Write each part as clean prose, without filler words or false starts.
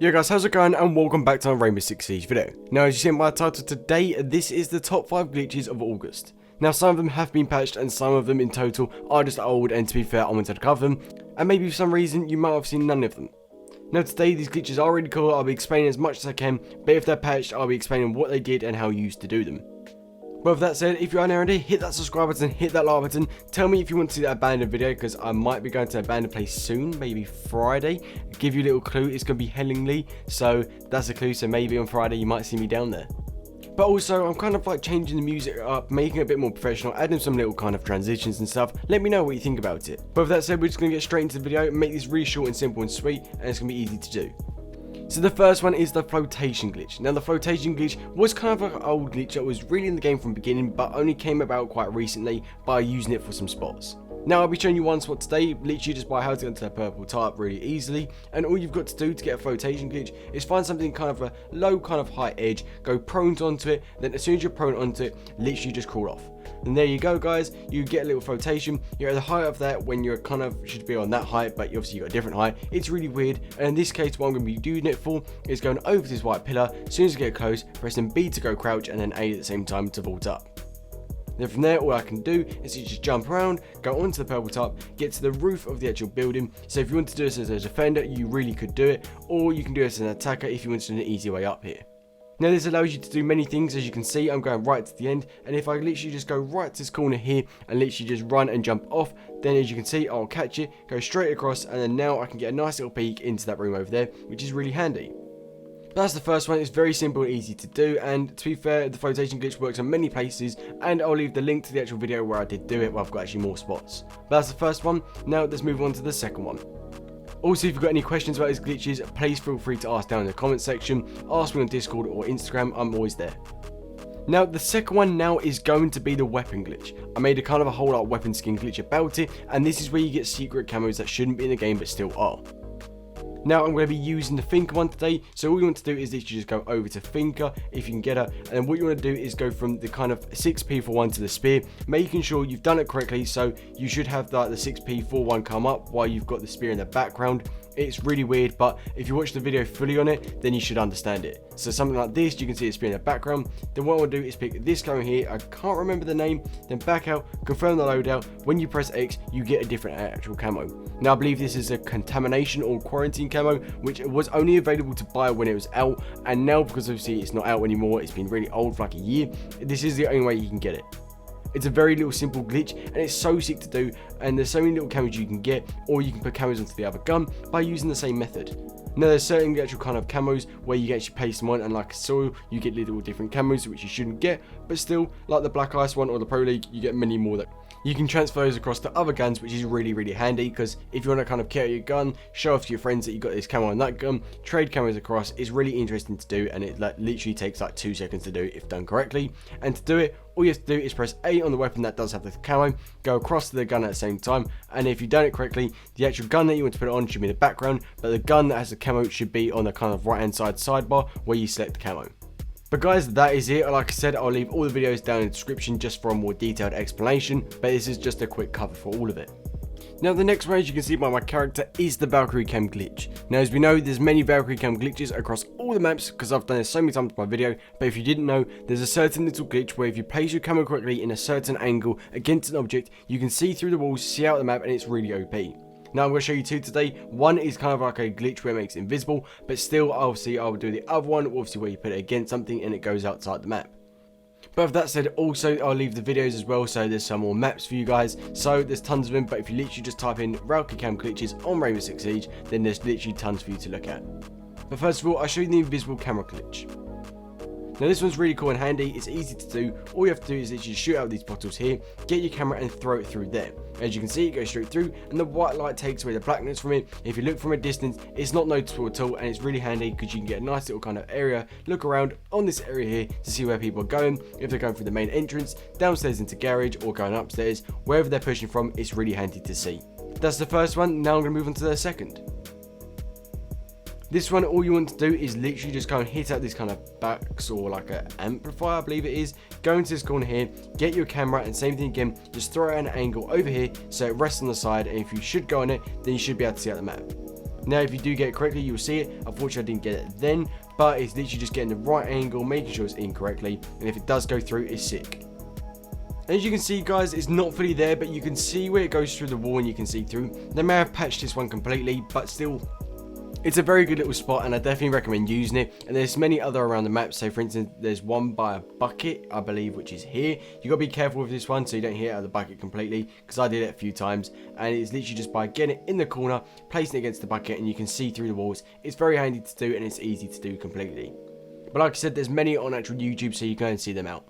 Yo guys, how's it going and welcome back to a Rainbow Six Siege video. Now as you see in my title today, this is the top 5 glitches of August. Now some of them have been patched and some of them in total are just old, and to be fair I wanted to cover them, and maybe for some reason you might have seen none of them. Now today these glitches are really cool. I'll be explaining as much as I can, but if they're patched I'll be explaining what they did and how you used to do them. But with that said, if you are new around here, hit that subscribe button, hit that like button. Tell me if you want to see that abandoned video, because I might be going to an abandoned place soon, maybe Friday. I'll give you a little clue, it's going to be Hellingly, so that's a clue, so maybe on Friday you might see me down there. But also, I'm kind of like changing the music up, making it a bit more professional, adding some little kind of transitions and stuff. Let me know what you think about it. But with that said, we're just going to get straight into the video, make this really short and simple and sweet, and it's going to be easy to do. So the first one is the flotation glitch. Now the flotation glitch was kind of an old glitch that was really in the game from the beginning, but only came about quite recently by using it for some spots. Now I'll be showing you one spot today, literally just by how to get into that purple tarp really easily, and all you've got to do to get a flotation glitch is find something kind of a low kind of high edge, go prone onto it, then as soon as you're prone onto it, literally just crawl off. And there you go guys, you get a little flotation, you're at the height of that when you're kind of should be on that height, but obviously you've got a different height. It's really weird, and in this case what I'm going to be doing it for is going over this white pillar, as soon as you get close, pressing B to go crouch and then A at the same time to vault up. Then from there all I can do is you just jump around, go onto the purple top, get to the roof of the actual building. So if you want to do this as a defender you really could do it, or you can do this as an attacker if you want to do an easy way up here. Now this allows you to do many things. As you can see I'm going right to the end, and if I literally just go right to this corner here and literally just run and jump off, then as you can see I'll catch it, go straight across, and then now I can get a nice little peek into that room over there, which is really handy. That's the first one. It's very simple and easy to do, and to be fair the flotation glitch works in many places, and I'll leave the link to the actual video where I did do it, where I've got actually more spots. But that's the first one. Now let's move on to the second one. Also, if you've got any questions about these glitches, please feel free to ask down in the comment section, ask me on Discord or Instagram, I'm always there. Now the second one now is going to be the weapon glitch. I made a kind of a whole lot weapon skin glitch about it, and this is where you get secret camos that shouldn't be in the game but still are. Now I'm going to be using the Thinker one today, so all you want to do is literally just go over to Thinker if you can get her, and then what you want to do is go from the kind of 6p for 1 to the spear, making sure you've done it correctly. So you should have the 6p for 1 come up while you've got the spear in the background. It's really weird, but if you watch the video fully on it, then you should understand it. So something like this, you can see the spear in the background. Then what I want to do is pick this camo here, I can't remember the name, then back out, confirm the loadout. When you press X, you get a different actual camo. Now I believe this is a contamination or quarantine camo, which was only available to buy when it was out, and now because obviously it's not out anymore, it's been really old for like a year, this is the only way you can get it. It's a very little simple glitch, and it's so sick to do, and there's so many little camos you can get, or you can put camos onto the other gun by using the same method. Now there's certain actual kind of camos where you actually place them on, and like soil you get little different camos which you shouldn't get, but still like the Black Ice one or the Pro League you get many more that you can transfer those across to other guns, which is really handy, because if you want to kind of kit out your gun, show off to your friends that you got this camo on that gun, trade camos across, is really interesting to do, and it like literally takes like 2 seconds to do if done correctly. And to do it, all you have to do is press A on the weapon that does have the camo, go across to the gun at the same time, and if you've done it correctly, the actual gun that you want to put it on should be in the background, but the gun that has the camo should be on the kind of right hand side sidebar where you select the camo. But guys, that is it. Like I said, I'll leave all the videos down in the description just for a more detailed explanation, but this is just a quick cover for all of it. Now the next one, as you can see by my character, is the Valkyrie cam glitch. Now as we know, there's many Valkyrie cam glitches across all the maps, because I've done this so many times in my video, but if you didn't know, there's a certain little glitch where if you place your camo correctly in a certain angle against an object, you can see through the walls, see out the map, and it's really OP. Now I'm going to show you two today. One is kind of like a glitch where it makes it invisible, but still obviously I will do the other one, obviously where you put it against something and it goes outside the map. But with that said, also I'll leave the videos as well, so there's some more maps for you guys. So there's tons of them, but if you literally just type in Valkyrie cam glitches on Rainbow Six Siege, then there's literally tons for you to look at. But first of all, I'll show you the invisible camera glitch. Now this one's really cool and handy, it's easy to do. All you have to do is literally shoot out these bottles here, get your camera and throw it through there. As you can see, it goes straight through, and the white light takes away the blackness from it. If you look from a distance, it's not noticeable at all, and it's really handy because you can get a nice little kind of area, look around on this area here to see where people are going, if they're going through the main entrance, downstairs into garage, or going upstairs, wherever they're pushing from. It's really handy to see. That's the first one. Now I'm going to move on to the second. This one, all you want to do is literally just go and hit out this kind of box or like an amplifier, I believe it is. Go into this corner here, get your camera, and same thing again, just throw it at an angle over here so it rests on the side, and if you should go on it, then you should be able to see out the map. Now if you do get it correctly, you'll see it. Unfortunately I didn't get it then, but it's literally just getting the right angle, making sure it's in correctly, and if it does go through, it's sick. As you can see guys, it's not fully there, but you can see where it goes through the wall and you can see through. They may have patched this one completely, but still, it's a very good little spot and I definitely recommend using it. And there's many other around the map. So for instance, there's one by a bucket, I believe, which is here. You gotta be careful with this one so you don't hit it out of the bucket completely, because I did it a few times. And it's literally just by getting it in the corner, placing it against the bucket, and you can see through the walls. It's very handy to do and it's easy to do completely. But like I said, there's many on actual YouTube, so you can go and see them out.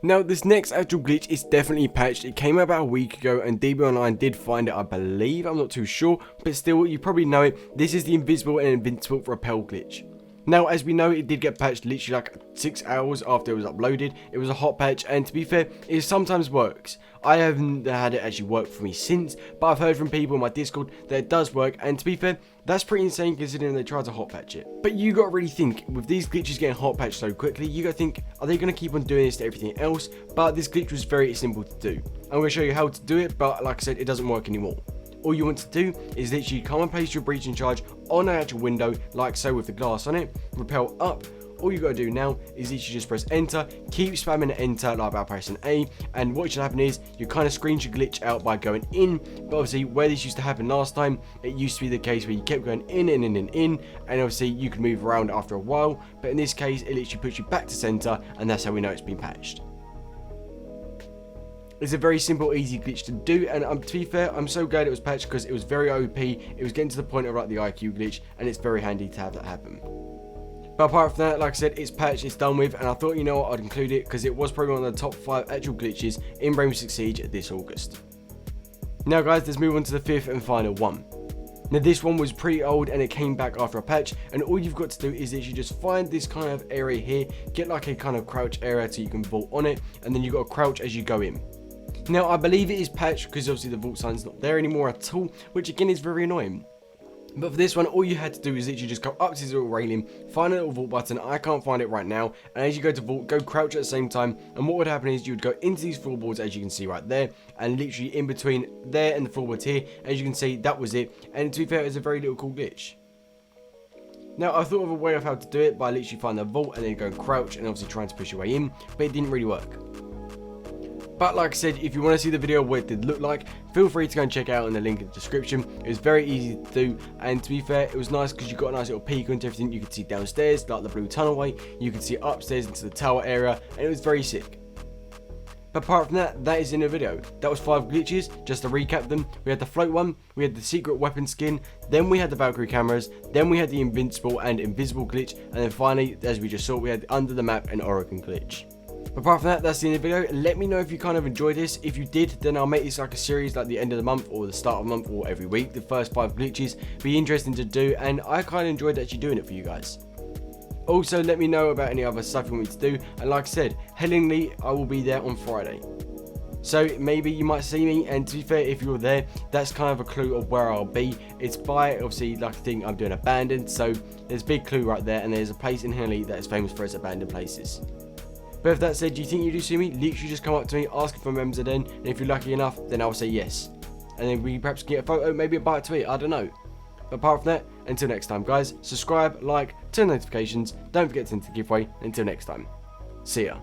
Now, this next actual glitch is definitely patched. It came out about a week ago and DB Online did find it, I believe. I'm not too sure, but still, you probably know it. This is the Invisible and Invincible rappel glitch. Now, as we know, it did get patched literally like 6 hours after it was uploaded. It was a hot patch, and to be fair, it sometimes works. I haven't had it actually work for me since, but I've heard from people in my Discord that it does work, and to be fair, that's pretty insane considering they tried to hot patch it. But you gotta really think, with these glitches getting hot patched so quickly, you gotta think, are they gonna keep on doing this to everything else? But this glitch was very simple to do. I'm gonna show you how to do it, but like I said, it doesn't work anymore. All you want to do is literally come and place your breaching charge on an actual window, like so with the glass on it, rappel up. All you gotta do now is literally just press enter, keep spamming enter like by pressing A, and what should happen is you kind of screen your glitch out by going in. But obviously where this used to happen last time, it used to be the case where you kept going in, and obviously you could move around after a while, but in this case it literally puts you back to center, and that's how we know it's been patched. It's a very simple, easy glitch to do, and to be fair, I'm so glad it was patched because it was very OP. It was getting to the point of like the IQ glitch, and it's very handy to have that happen. But apart from that, like I said, it's patched, it's done with, and I thought, you know what, I'd include it because it was probably one of the top 5 actual glitches in Rainbow Six Siege this August. Now guys, let's move on to the 5th and final one. Now this one was pretty old and it came back after a patch, and all you've got to do is literally just find this kind of area here, get like a kind of crouch area so you can vault on it, and then you've got to crouch as you go in. Now I believe it is patched because obviously the vault sign's not there anymore at all, which again is very annoying. But for this one, all you had to do is literally just go up to this little railing, find a little vault button. I can't find it right now, and as you go to vault, go crouch at the same time, and what would happen is you would go into these floorboards, as you can see right there, and literally in between there and the floorboards here, as you can see, that was it. And to be fair, it's a very little cool glitch. Now I thought of a way of how to do it by literally finding the vault and then go and crouch and obviously trying to push your way in, but it didn't really work. But like I said, if you want to see the video of what it did look like, feel free to go and check it out in the link in the description. It was very easy to do, and to be fair, it was nice because you got a nice little peek into everything. You could see downstairs, like the blue tunnelway, you could see upstairs into the tower area, and it was very sick. But apart from that, that is in the video. That was 5 glitches. Just to recap them, we had the float one, we had the secret weapon skin, then we had the Valkyrie cameras, then we had the Invincible and Invisible glitch, and then finally, as we just saw, we had the under the map and Oregon glitch. But apart from that, that's the end of the video. Let me know if you kind of enjoyed this. If you did, then I'll make this like a series like the end of the month or the start of the month or every week. The first 5 glitches be interesting to do, and I kind of enjoyed actually doing it for you guys. Also, let me know about any other stuff you want me to do, and like I said, Hellingly, I will be there on Friday. So maybe you might see me, and to be fair, if you're there, that's kind of a clue of where I'll be. It's by, obviously, like I think I'm doing abandoned, so there's a big clue right there, and there's a place in Hellingly that is famous for its abandoned places. But if that said, do you think you do see me? Literally just come up to me, ask for MZN, and if you're lucky enough, then I'll say yes. And then we perhaps get a photo, maybe a bite to eat, I don't know. But apart from that, until next time guys, subscribe, like, turn notifications, don't forget to enter the giveaway. Until next time, see ya.